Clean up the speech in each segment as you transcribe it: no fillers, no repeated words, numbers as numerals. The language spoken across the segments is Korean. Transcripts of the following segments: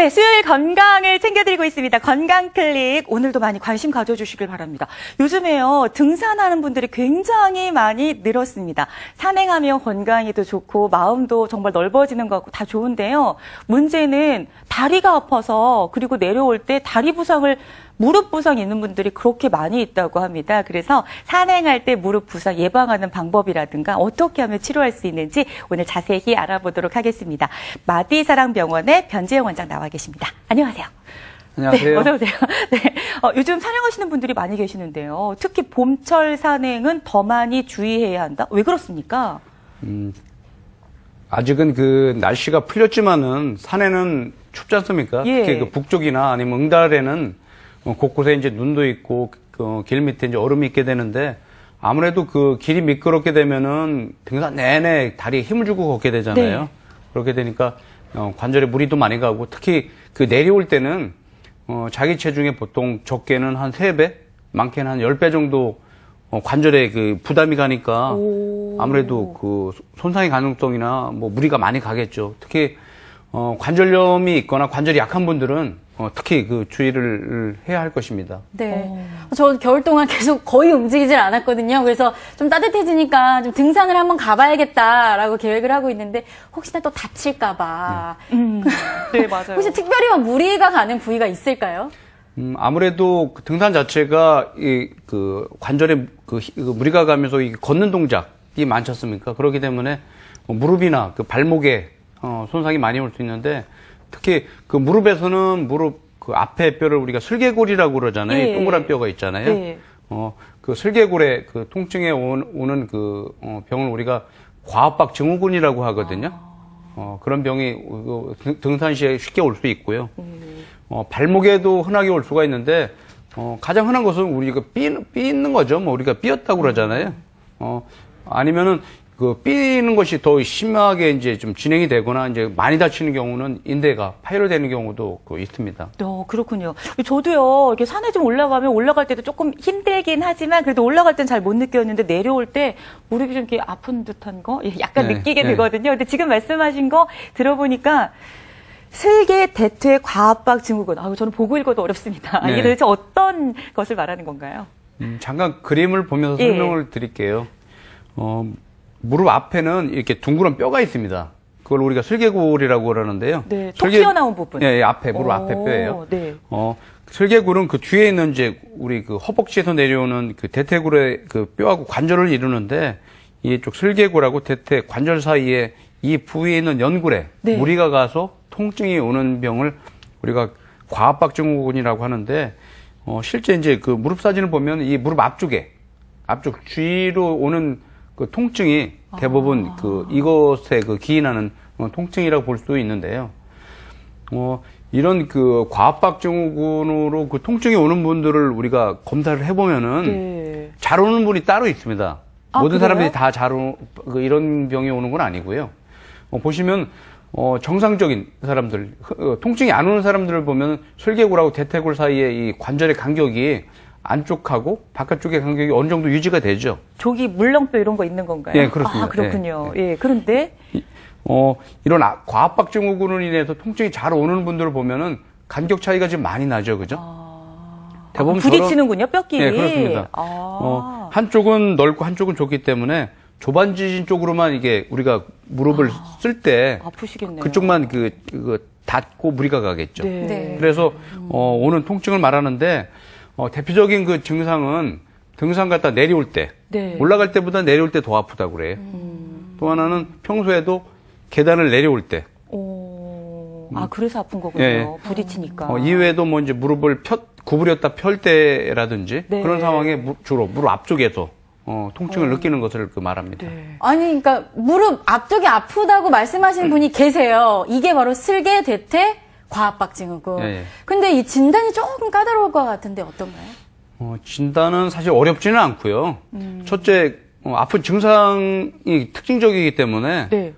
네, 수요일 건강을 챙겨드리고 있습니다. 건강클릭. 오늘도 많이 관심 가져주시길 바랍니다. 요즘에요, 등산하는 분들이 굉장히 많이 늘었습니다. 산행하면 건강이 더 좋고 마음도 정말 넓어지는 것 같고 다 좋은데요. 문제는 다리가 아파서 그리고 내려올 때 다리 부상을 무릎 부상 있는 분들이 그렇게 많이 있다고 합니다. 그래서 산행할 때 무릎 부상 예방하는 방법이라든가 어떻게 하면 치료할 수 있는지 오늘 자세히 알아보도록 하겠습니다. 마디사랑병원의 변재영 원장 나와 계십니다. 안녕하세요. 안녕하세요. 네, 어서 오세요. 네, 요즘 산행하시는 분들이 많이 계시는데요. 특히 봄철 산행은 더 많이 주의해야 한다. 왜 그렇습니까? 아직은 그 날씨가 풀렸지만은 산에는 춥지 않습니까? 예. 특히 그 북쪽이나 아니면 응달에는 곳곳에 이제 눈도 있고 길 밑에 이제 얼음이 있게 되는데 아무래도 그 길이 미끄럽게 되면은 등산 내내 다리에 힘을 주고 걷게 되잖아요. 네. 그렇게 되니까 관절에 무리도 많이 가고 특히 그 내려올 때는 자기 체중의 보통 적게는 한 3배, 많게는 한 10배 정도 관절에 그 부담이 가니까 아무래도 그 손상의 가능성이나 뭐 무리가 많이 가겠죠. 특히 관절염이 있거나 관절이 약한 분들은 특히 그 주의를 해야 할 것입니다. 네. 저 겨울 동안 계속 거의 움직이질 않았거든요. 그래서 좀 따뜻해지니까 좀 등산을 한번 가봐야겠다라고 계획을 하고 있는데 혹시나 또 다칠까봐. 네, 맞아요. 혹시 특별히 무리가 가는 부위가 있을까요? 아무래도 그 등산 자체가 그 관절에 그 무리가 가면서 이 걷는 동작이 많지 않습니까? 그렇기 때문에 무릎이나 그 발목에 손상이 많이 올 수 있는데 특히 그 무릎에서는 무릎 그 앞에 뼈를 우리가 슬개골이라고 그러잖아요. 예. 동그란 뼈가 있잖아요. 예. 그 슬개골에 그 통증에 오는 그 병을 우리가 과압박 증후군이라고 하거든요. 그런 병이 등산 시에 쉽게 올 수 있고요. 발목에도 흔하게 올 수가 있는데 가장 흔한 것은 우리가 삐는 거죠. 뭐 우리가 삐었다고 그러잖아요. 아니면은 그 삐는 것이 더 심하게 이제 좀 진행이 되거나 이제 많이 다치는 경우는 인대가 파열되는 경우도 있습니다. 그렇군요. 저도요, 이렇게 산에 좀 올라가면 올라갈 때도 조금 힘들긴 하지만 그래도 올라갈 땐 잘 못 느꼈는데 내려올 때 무릎이 좀 이렇게 아픈 듯한 거 약간 네, 느끼게 네. 되거든요. 근데 지금 말씀하신 거 들어보니까 슬개 대퇴 과압박 증후군. 저는 보고 읽어도 어렵습니다. 네. 이게 도대체 어떤 것을 말하는 건가요? 잠깐 그림을 보면서 예. 설명을 드릴게요. 무릎 앞에는 이렇게 둥그런 뼈가 있습니다. 그걸 우리가 슬개골이라고 그러는데요. 네, 톡 튀어나온 부분. 예, 앞에, 무릎 앞에 뼈예요. 네. 슬개골은 그 뒤에 있는 이제 우리 그 허벅지에서 내려오는 그 대퇴골의 그 뼈하고 관절을 이루는데 이쪽 슬개골하고 대퇴 관절 사이에 이 부위에 있는 연골에 네. 무리가 가서 통증이 오는 병을 우리가 과압박 증후군이라고 하는데 실제 이제 그 무릎 사진을 보면 이 무릎 앞쪽 주위로 오는 그 통증이 대부분 이것에 기인하는 통증이라고 볼 수 있는데요. 이런 그 과압박 증후군으로 그 통증이 오는 분들을 우리가 검사를 해보면은 네. 잘 오는 분이 따로 있습니다. 모든 그래요? 사람들이 다 이런 병이 오는 건 아니고요. 보시면 정상적인 사람들, 통증이 안 오는 사람들을 보면 슬개골하고 대퇴골 사이에 이 관절의 간격이 안쪽하고 바깥쪽의 간격이 어느 정도 유지가 되죠. 저기 물렁뼈 이런 거 있는 건가요? 예, 그렇습니다. 그렇군요. 예. 예, 그런데 이런 과압박 증후군으로 인해서 통증이 잘 오는 분들을 보면은 간격 차이가 좀 많이 나죠, 그죠? 대부분 부딪히는군요, 뼈끼리. 네, 그렇습니다. 한쪽은 넓고 한쪽은 좁기 때문에 좁아진 쪽으로만 이게 우리가 무릎을 쓸 때 아프시겠네요. 그쪽만 닿고 무리가 가겠죠. 네. 네. 그래서 오는 통증을 말하는데 대표적인 그 증상은 등산 갔다 내려올 때, 네. 올라갈 때보다 내려올 때 더 아프다고 그래요. 또 하나는 평소에도 계단을 내려올 때. 그래서 아픈 거군요. 예. 부딪히니까. 이외에도 뭐 이제 무릎을 구부렸다 펼 때라든지 네. 그런 상황에 주로 무릎 앞쪽에서 통증을 느끼는 것을 말합니다. 네. 아니, 그러니까 무릎 앞쪽이 아프다고 말씀하시는 분이 계세요. 이게 바로 슬개 대퇴 과압박 증후군. 예. 근데 이 진단이 조금 까다로울 것 같은데 어떤가요? 진단은 사실 어렵지는 않고요. 첫째, 아픈 증상이 특징적이기 때문에 네.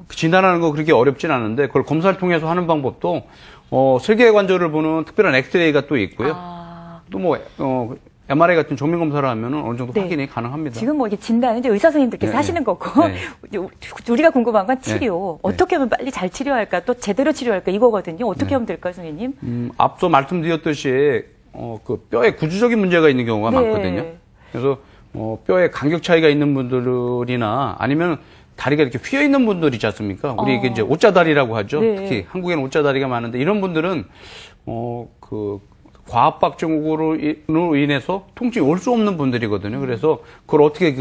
진단하는 거 그렇게 어렵진 않은데 그걸 검사를 통해서 하는 방법도 슬개관절을 보는 특별한 엑스레이가 또 있고요. 또 뭐 MRI 같은 정밀 검사를 하면은 어느 정도 네. 확인이 가능합니다. 지금 뭐 이게 진단은 이제 의사 선생님들께서 네, 하시는 네. 거고 네. 우리가 궁금한 건 치료. 네. 어떻게 하면 빨리 잘 치료할까? 또 제대로 치료할까? 이거거든요. 어떻게 하면 될까요, 선생님? 앞서 말씀드렸듯이 그 뼈에 구조적인 문제가 있는 경우가 네. 많거든요. 그래서 뼈에 간격 차이가 있는 분들이나 아니면 다리가 이렇게 휘어 있는 분들 있지 않습니까? 우리 이게 이제 옷자다리라고 하죠. 네. 특히 한국에는 옷자다리가 많은데 이런 분들은 그 과압박 증후군으로 인해서 통증이 올 수 없는 분들이거든요. 그래서 그걸 어떻게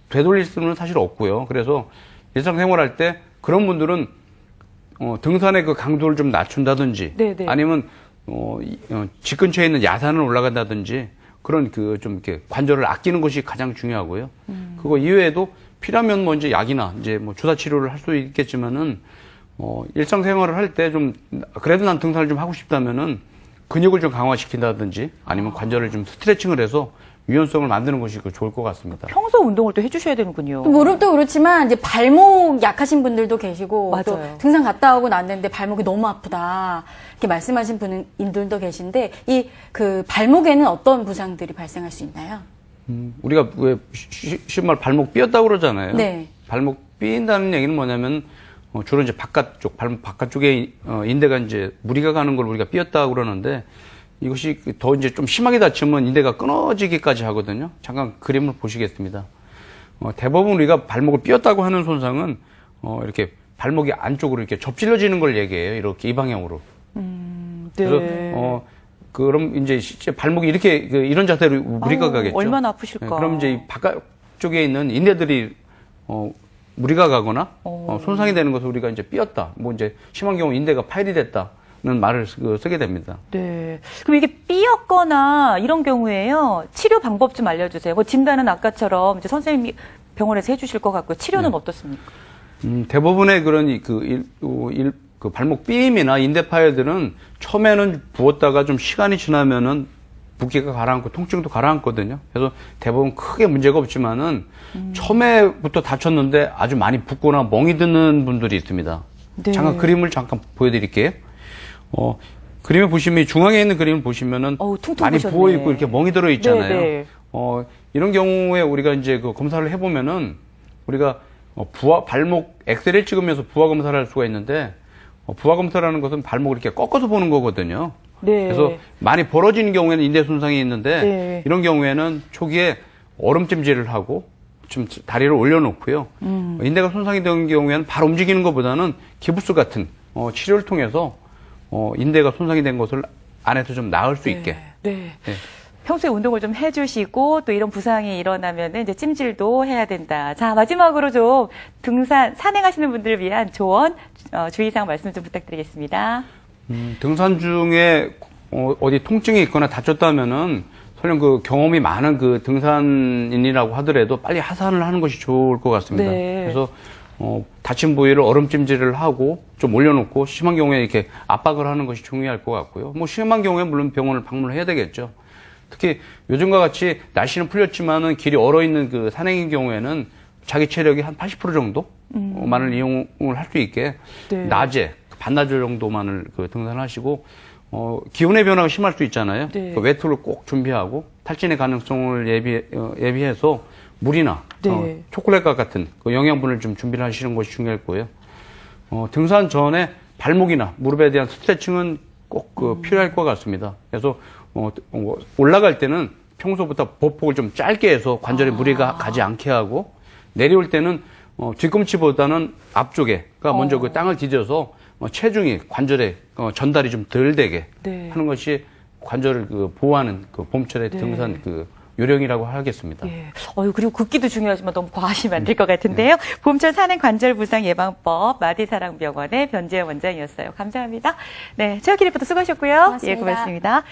되돌릴 수는 사실 없고요. 그래서 일상생활할 때 그런 분들은 등산의 그 강도를 좀 낮춘다든지 네, 네. 아니면 집 근처에 있는 야산을 올라간다든지 그런 그 좀 이렇게 관절을 아끼는 것이 가장 중요하고요. 그거 이외에도 필요하면 뭐 이제 약이나 이제 뭐 주사 치료를 할 수 있겠지만은 일상생활을 할 때 좀 그래도 난 등산을 좀 하고 싶다면은 근육을 좀 강화시킨다든지 아니면 관절을 좀 스트레칭을 해서 유연성을 만드는 것이 좋을 것 같습니다. 평소 운동을 또 해주셔야 되는군요. 또 무릎도 그렇지만 이제 발목 약하신 분들도 계시고 맞아요. 또 등산 갔다 오고 났는데 발목이 너무 아프다 이렇게 말씀하신 분들도 계신데 이 그 발목에는 어떤 부상들이 발생할 수 있나요? 우리가 왜 쉬운 말 발목 삐었다고 그러잖아요. 네. 발목 삐인다는 얘기는 뭐냐면 주로 이제 발목 바깥쪽에 인대가 이제 무리가 가는 걸 우리가 삐었다고 그러는데 이것이 더 이제 좀 심하게 다치면 인대가 끊어지기까지 하거든요. 잠깐 그림을 보시겠습니다. 대부분 우리가 발목을 삐었다고 하는 손상은 이렇게 발목이 안쪽으로 이렇게 접질러지는 걸 얘기해요. 이렇게 이 방향으로. 네. 그래서 그럼 이제 실제 발목이 이렇게 이런 자세로 무리가 가겠죠. 얼마나 아프실까. 네, 그럼 이제 이 바깥쪽에 있는 인대들이 무리가 가거나 손상이 되는 것을 우리가 이제 삐었다. 뭐 이제 심한 경우 인대가 파열이 됐다는 말을 쓰게 됩니다. 네. 그럼 이게 삐었거나 이런 경우에요. 치료 방법 좀 알려주세요. 뭐 진단은 아까처럼 이제 선생님이 병원에서 해주실 것 같고 치료는 네. 어떻습니까? 대부분의 그런 그 발목 삐임이나 인대 파열들은 처음에는 부었다가 좀 시간이 지나면은 붓기가 가라앉고 통증도 가라앉거든요. 그래서 대부분 크게 문제가 없지만은 처음에부터 다쳤는데 아주 많이 붓거나 멍이 드는 분들이 있습니다. 네. 잠깐 그림을 잠깐 보여드릴게요. 그림에 보시면 중앙에 있는 그림을 보시면은 퉁퉁 많이 부셨네. 부어 있고 이렇게 멍이 들어 있잖아요. 네, 네. 이런 경우에 우리가 이제 그 검사를 해보면은 우리가 발목 엑스레이를 찍으면서 부하 검사를 할 수가 있는데 부하 검사라는 것은 발목을 이렇게 꺾어서 보는 거거든요. 네. 그래서 많이 벌어지는 경우에는 인대 손상이 있는데 네. 이런 경우에는 초기에 얼음찜질을 하고 좀 다리를 올려놓고요. 인대가 손상이 된 경우에는 바로 움직이는 것보다는 기부스 같은 치료를 통해서 인대가 손상이 된 것을 안에서 좀 나을 수 있게. 네. 네. 평소에 운동을 좀 해주시고 또 이런 부상이 일어나면 이제 찜질도 해야 된다. 자, 마지막으로 좀 산행하시는 분들을 위한 조언, 주의사항 말씀 좀 부탁드리겠습니다. 등산 중에 어디 통증이 있거나 다쳤다면은 설령 그 경험이 많은 그 등산인이라고 하더라도 빨리 하산을 하는 것이 좋을 것 같습니다. 네. 그래서 다친 부위를 얼음찜질을 하고 좀 올려놓고 심한 경우에 이렇게 압박을 하는 것이 중요할 것 같고요. 뭐 심한 경우에 물론 병원을 방문을 해야 되겠죠. 특히 요즘과 같이 날씨는 풀렸지만은 길이 얼어있는 그 산행인 경우에는 자기 체력이 한 80% 정도만을 이용을 할 수 있게 네. 낮에 반나절 정도만을 등산하시고 기온의 변화가 심할 수 있잖아요. 네. 그 외투를 꼭 준비하고 탈진의 가능성을 예비해서 물이나 네. 초콜릿과 같은 그 영양분을 좀 준비를 하시는 것이 중요했고요. 등산 전에 발목이나 무릎에 대한 스트레칭은 꼭 필요할 것 같습니다. 그래서 올라갈 때는 평소부터 보폭을 좀 짧게 해서 관절에 무리가 가지 않게 하고 내려올 때는 뒤꿈치보다는 앞쪽에가 먼저 그 땅을 디뎌서 체중이 관절에 전달이 좀 덜 되게 네. 하는 것이 관절을 보호하는 봄철의 네. 등산 요령이라고 하겠습니다. 예. 그리고 걷기도 중요하지만 너무 과하시면 안 될 것 같은데요. 봄철 산행 관절 부상 예방법 마디사랑병원의 변재현 원장이었어요. 감사합니다. 네, 최혁기 리포터 수고하셨고요. 고맙습니다. 예, 고맙습니다.